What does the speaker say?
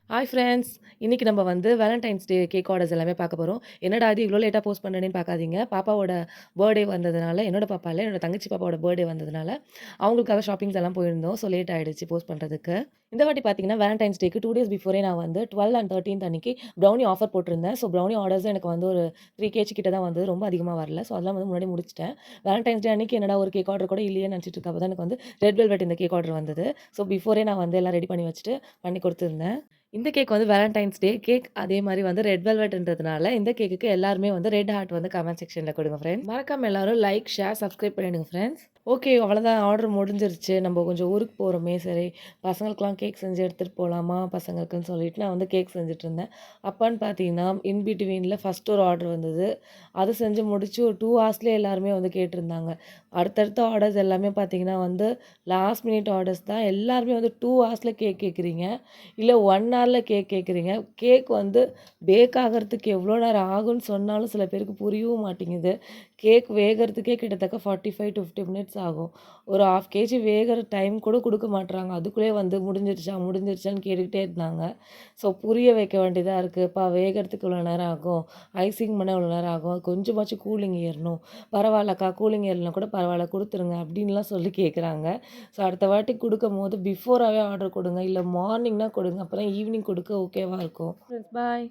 Hi friends. இன்னைக்கு நம்ம வந்து வேலண்டைன்ஸ் டே கேக் ஆர்டர்ஸ் எல்லாமே பார்க்க போறோம். என்னடா இது இவ்ளோ லேட்டா போஸ்ட் பண்ணனேன்னு பார்க்காதீங்க. பாப்பாவோட பர்த்டே வந்ததுனால, என்னோட பாப்பா இல்ல, என்னோட தங்கச்சி பாப்பாவோட பர்த்டே வந்ததுனால, அவங்களுக்காக ஷாப்பிங்ஸ் எல்லாம் போயிருந்தோம். ஸோ லேட் ஆயிடுச்சு போஸ்ட் பண்றதுக்கு. இந்த வாட்டி பார்த்தீங்கன்னா, வேலண்டைன்ஸ் டேக்கு 2 டேஸ் பிஃபோரே நான் வந்து 12 அண்ட் 13த் அன்னைக்கு ப்ரௌனி ஆஃபர் போட்டிருந்தேன். ஸோ ப்ரௌனி ஆர்டர்ஸ் எனக்கு வந்து ஒரு 3 கேஜி கிட்ட தான் வந்தது. ரொம்ப அதிகமா வரல. ஸோ அதெல்லாம் வந்து முன்னாடியே முடிச்சுட்டேன். வேலண்டைன்ஸ் டே அன்னைக்கு என்னடா ஒரு கேக் ஆர்டர் கூட இல்லையேன்னு நினைச்சிட்டு இருக்கப்ப தான் எனக்கு வந்து ரெட் வெல்வெட் இந்த கேக் ஆர்டர் வந்தது. ஸோ பிஃபோரே நான் வந்து எல்லாம் ரெடி பண்ணி வச்சுட்டு பண்ணி குடுத்துருந்தேன். இந்த கேக் வந்து வேலண்டைன்ஸ் டே கேக். அதே மாரி வந்து ரெட் வெல்வெட்ன்றதுனால, இந்த கேக்குக்கு எல்லாருமே வந்து ரெட் ஹார்ட் வந்து கமெண்ட் செக்ஷன்ல குடுங்க ஃபிரெண்ட்ஸ். மறக்காம எல்லாரும் லைக், ஷேர், சப்ஸ்கிரைப் பண்ணிடுங்க ஃபிரெண்ட்ஸ். ஓகே, அவ்வளோதான் ஆர்டர் முடிஞ்சிருச்சு. நம்ம கொஞ்சம் ஊருக்கு போறோமே, சரி பசங்களுக்கெல்லாம் கேக் செஞ்சு எடுத்துட்டு போலாமா பசங்களுக்குன்னு சொல்லிட்டு நான் வந்து கேக் செஞ்சுட்டுருந்தேன். அப்பன்னு பார்த்தீங்கன்னா, இன் பிட்வீன்ல ஃபர்ஸ்ட் ஒரு ஆர்டர் வந்தது. அது செஞ்சு முடிச்சு ஒரு 2 ஹார்ஸ்லயே எல்லாருமே வந்து கேட்டிருந்தாங்க. அடுத்தடுத்த ஆர்டர்ஸ் எல்லாமே பார்த்தீங்கன்னா வந்து லாஸ்ட் மினிட் ஆர்டர்ஸ் தான். எல்லாருமே வந்து 2 ஹார்ஸ்ல கேக் கேட்குறீங்க. இல்ல 1 ஹார்ல கேக் கேட்குறீங்க. கேக் வந்து பேக் ஆகறதுக்கு எவ்வளோ நேரம் ஆகும்ன்னு சொன்னாலும் சில பேருக்கு புரியவும் மாட்டேங்குது. கேக் வேகறதுக்கே கிட்டத்தட்ட 45 டூ 50 மினிட்ஸ் ஆகும். ஒரு 1/2 கேஜி வேகுற டைம் கூட குடுக்க மாட்றாங்க. அதுக்குள்ளயே வந்து முடிஞ்சிருச்சா, முடிஞ்சிருச்சான்னு கேட்டுக்கிட்டே இருந்தாங்க. ஸோ புரிய வைக்க வேண்டியதா இருக்கு. "அப்பா வேகறதுக்கு இவ்வளோ நேரம் ஆகும். ஐசிங் பண்ண இவ்வளோ நேரம் ஆகும். கொஞ்சமாச்சும் கூலிங் ஏறணும். பரவாயில்லக்கா, கூலிங் ஏறலனா கூட பரவாயில்ல குடுத்துருங்க." அப்படின்லாம் சொல்லி கேட்குறாங்க. ஸோ அடுத்த வாட்டி குடுக்கும்போது பிஃபோராவே ஆர்டர் குடுங்க. இல்ல மார்னிங்னா குடுங்க. அப்பதான் ஈவினிங் குடுக்க ஓகேவா இருக்கும். பாய்.